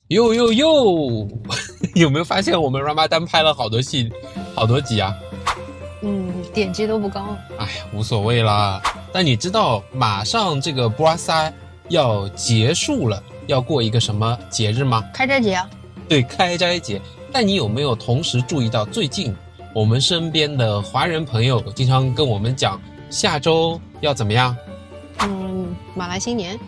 哟哟哟，有没有发现我们 Ramadan 拍了好多集啊？点击都不高。哎呀，无所谓啦。但你知道马上这个 Puasa 要结束了，要过一个什么节日吗？开斋节啊。对，开斋节。但你有没有同时注意到最近我们身边的华人朋友经常跟我们讲下周要怎么样？马来新年。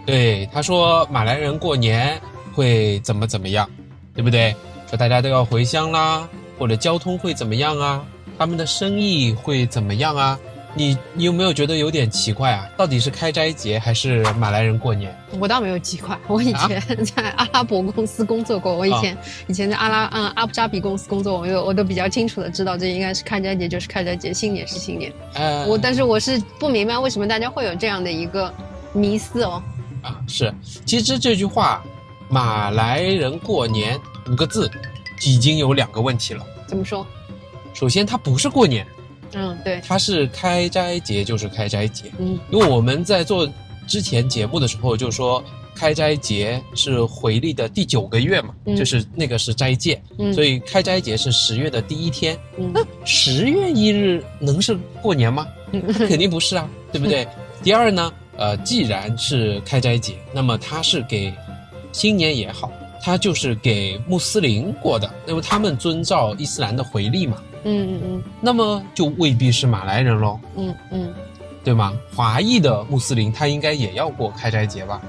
对，他说马来人过年会怎么样，对不对？说大家都要回乡啦，或者交通会怎么样啊？他们的生意会怎么样啊？你有没有觉得有点奇怪啊？到底是开斋节还是马来人过年？我倒没有奇怪，我以前在阿拉伯公司工作过，我以前在阿布扎比公司工作，我都比较清楚的知道这应该是开斋节就是开斋节，新年是新年。但是我是不明白为什么大家会有这样的一个迷思哦。是，其实这句话马来人过年5个字已经有2个问题了。怎么说？首先它不是过年，对，它是开斋节就是开斋节。因为我们在做之前节目的时候就说开斋节是回历的第9个月嘛，就是那个是斋戒，所以开斋节是10月的第1天。那10月1日能是过年吗？肯定不是啊，对不对？第二呢，既然是开斋节，那么它是给新年也好，它就是给穆斯林过的，因为他们遵照伊斯兰的回历嘛。那么就未必是马来人咯。对吗？华裔的穆斯林他应该也要过开斋节吧？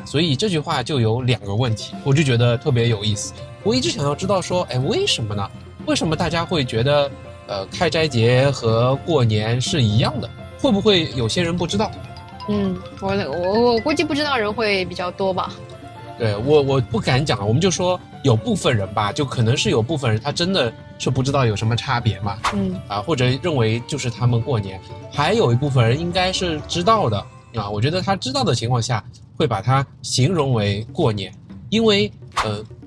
所以这句话就有2个问题，我就觉得特别有意思。我一直想要知道说，为什么呢？为什么大家会觉得开斋节和过年是一样的？会不会有些人不知道？我估计不知道人会比较多吧。对，我不敢讲，我们就说有部分人吧，就可能是有部分人他真的是不知道有什么差别嘛。或者认为就是他们过年，还有一部分人应该是知道的啊。我觉得他知道的情况下，会把它形容为过年，因为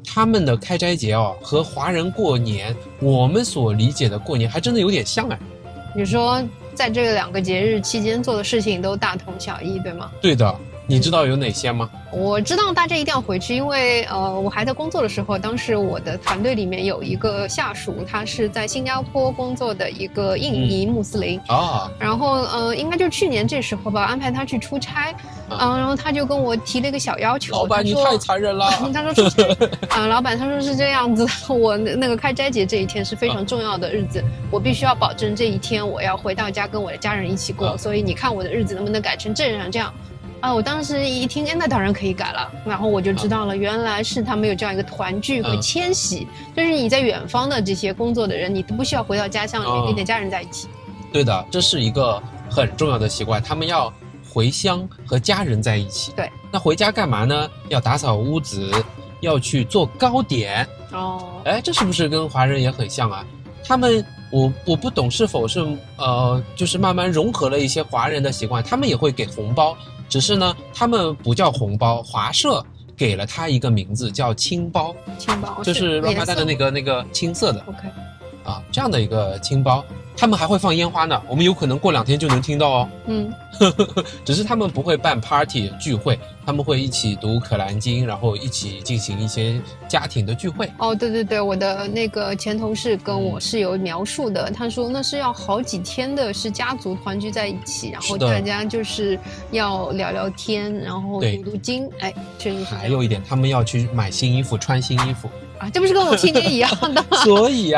他们的开斋节和华人过年，我们所理解的过年还真的有点像哎。你说在这2个节日期间做的事情都大同小异，对吗？对的。你知道有哪些吗？我知道大家一定要回去，因为我还在工作的时候，当时我的团队里面有一个下属，他是在新加坡工作的一个印尼穆斯林然后应该就去年这时候吧，安排他去出差，然后他就跟我提了一个小要求。老板你太残忍了。他说出差老板他说是这样子，我那个开斋节这一天是非常重要的日子，我必须要保证这一天我要回到家跟我的家人一起过，所以你看我的日子能不能改成这样。我当时一听，那当然可以改了。然后我就知道了，原来是他们有这样一个团聚和迁徙，就是你在远方的这些工作的人，你都不需要回到家乡里面跟你的家人在一起。对的，这是一个很重要的习惯，他们要回乡和家人在一起。对，那回家干嘛呢？要打扫屋子，要去做糕点。这是不是跟华人也很像啊？他们我不懂是否是就是慢慢融合了一些华人的习惯，他们也会给红包。只是呢，他们不叫红包，华社给了他一个名字叫青包，就是Ramadan的那个青色的。OK，这样的一个青包，他们还会放烟花呢，我们有可能过2天就能听到哦。只是他们不会办 party 聚会，他们会一起读可兰经，然后一起进行一些家庭的聚会。对，我的那个前同事跟我是有描述的，他说那是要好几天的，是家族团聚在一起，然后大家就是要聊聊天，然后读经。确实是。还有一点，他们要去买新衣服，穿新衣服。这不是跟我新年一样的吗？所以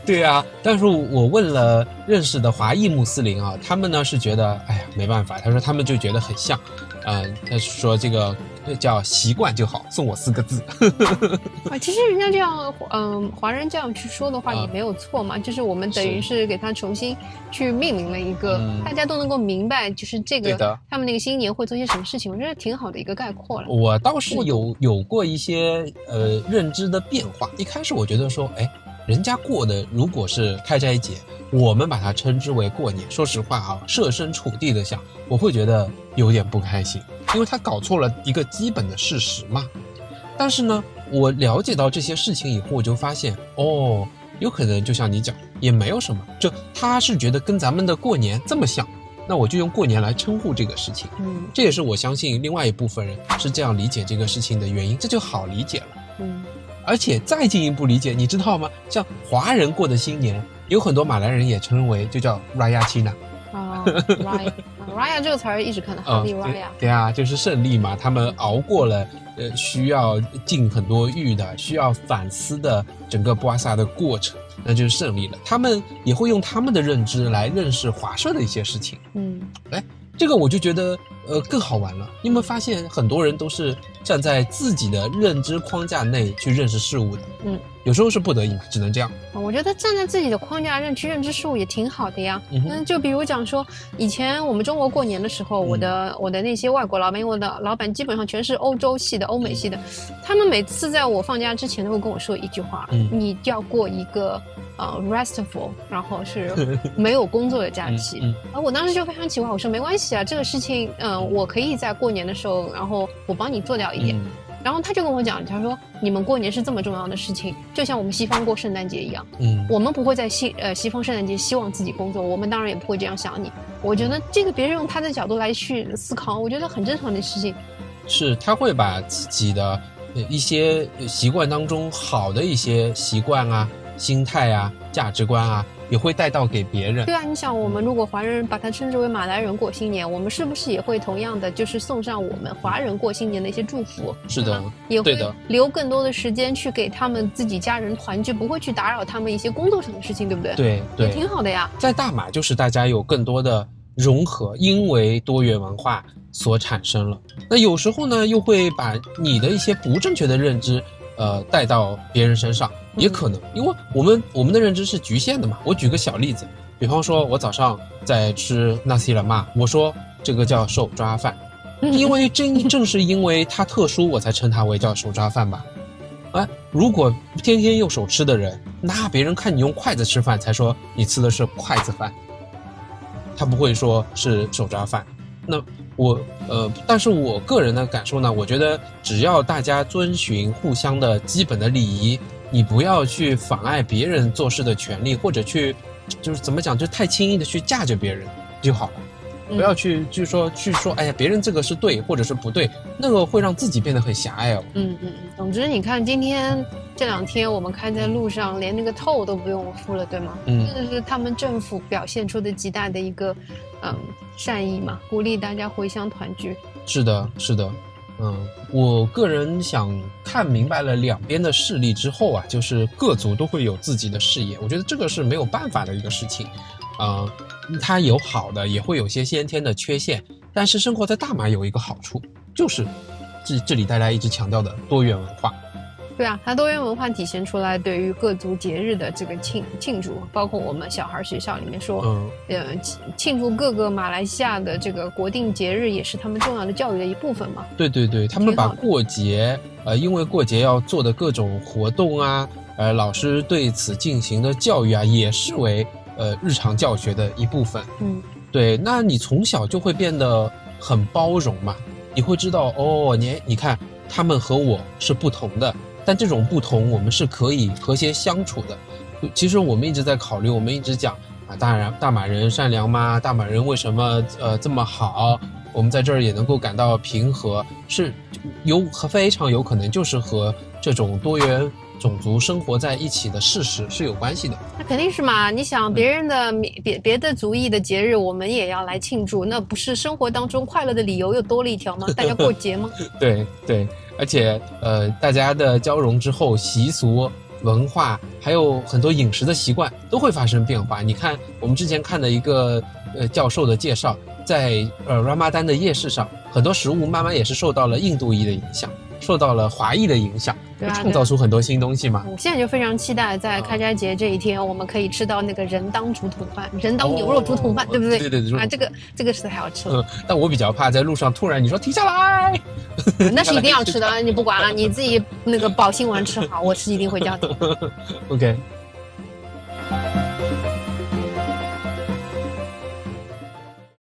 对啊。但是我问了认识的华裔穆斯林他们呢是觉得没办法，他说他们就觉得很像，他说这个叫习惯就好，送我4个字。其实人家这样华人这样去说的话也没有错嘛，就是我们等于是给他重新去命名了一个大家都能够明白，就是这个他们那个新年会做些什么事情，我觉得挺好的一个概括了。我倒是有过一些认知的变化。一开始我觉得说人家过的如果是开斋节，我们把它称之为过年，说实话设身处地的想，我会觉得有点不开心，因为他搞错了一个基本的事实嘛。但是呢，我了解到这些事情以后，我就发现有可能就像你讲，也没有什么，就他是觉得跟咱们的过年这么像，那我就用过年来称呼这个事情。这也是我相信另外一部分人是这样理解这个事情的原因，这就好理解了。而且再进一步理解，你知道吗？像华人过的新年，有很多马来人也称为就叫 Raya Cina。Raya 这个词儿一直看到哈利 Raya。对啊，就是胜利嘛，他们熬过了需要禁很多欲的，需要反思的整个布阿萨的过程，那就是胜利了。他们也会用他们的认知来认识华社的一些事情。这个我就觉得更好玩了。你有没有发现很多人都是站在自己的认知框架内去认识事物的？有时候是不得已，只能这样。我觉得站在自己的框架去认知事物也挺好的呀。就比如讲说，以前我们中国过年的时候，我的那些外国老板，因为我的老板基本上全是欧洲系的、欧美系的，他们每次在我放假之前都会跟我说一句话：你要过一个restful， 然后是没有工作的假期。我当时就非常奇怪，我说没关系啊，这个事情我可以在过年的时候，然后我帮你做掉一点。然后他就跟我讲，他说你们过年是这么重要的事情，就像我们西方过圣诞节一样。我们不会在西方圣诞节希望自己工作，我们当然也不会这样想你。我觉得这个别人用他的角度来去思考，我觉得很正常的事情。是他会把自己的一些习惯当中好的一些习惯啊、心态啊、价值观啊，也会带到给别人。对啊，你想我们如果华人把它称之为马来人过新年，我们是不是也会同样的就是送上我们华人过新年的一些祝福？是的，也会留更多的时间去给他们自己家人团聚，不会去打扰他们一些工作上的事情，对不对？对，也挺好的呀。在大马就是大家有更多的融合，因为多元文化所产生了。那有时候呢，又会把你的一些不正确的认知带到别人身上，也可能，因为我们的认知是局限的嘛。我举个小例子，比方说我早上在吃nasi lemak，我说这个叫手抓饭，因为正是因为它特殊，我才称它为叫手抓饭吧。如果天天用手吃的人，那别人看你用筷子吃饭，才说你吃的是筷子饭，他不会说是手抓饭。那但是我个人的感受呢，我觉得只要大家遵循互相的基本的礼仪，你不要去妨碍别人做事的权利，或者去就是怎么讲，就太轻易的去架着别人就好了。不要去说，哎呀，别人这个是对或者是不对，那个会让自己变得很狭隘哦。总之你看今天这2天我们开在路上，连那个toll都不用付了，对吗？这是他们政府表现出的极大的一个善意嘛，鼓励大家回乡团聚。是的。我个人想看明白了两边的势力之后啊，就是各族都会有自己的视野，我觉得这个是没有办法的一个事情。它有好的，也会有些先天的缺陷，但是生活在大马有一个好处，就是这里大家一直强调的多元文化。对啊，它多元文化体现出来对于各族节日的这个庆祝，包括我们小孩学校里面说，庆祝各个马来西亚的这个国定节日，也是他们重要的教育的一部分嘛。对，他们把过节，因为过节要做的各种活动啊，老师对此进行的教育啊，也视为日常教学的一部分。对，那你从小就会变得很包容嘛，你会知道你看他们和我是不同的。但这种不同，我们是可以和谐相处的。其实我们一直在考虑，我们一直讲大马人善良吗？大马人为什么这么好？我们在这儿也能够感到平和，是非常有可能就是和这种多元种族生活在一起的事实是有关系的。那肯定是嘛，你想别人的别的族裔的节日，我们也要来庆祝，那不是生活当中快乐的理由又多了一条吗？大家过节吗？对。而且大家的交融之后，习俗、文化还有很多饮食的习惯都会发生变化。你看我们之前看的一个教授的介绍，在Ramadan 的夜市上，很多食物慢慢也是受到了印度裔的影响，受到了华裔的影响，创造出很多新东西嘛。我现在就非常期待在开斋节这一天，我们可以吃到那个人当竹筒饭，人当牛肉竹筒饭，对不对？对，这个是太好吃了。但我比较怕在路上突然你说停下来，那是一定要吃的，你不管了，你自己那个保心丸吃好，我是一定会叫的。OK。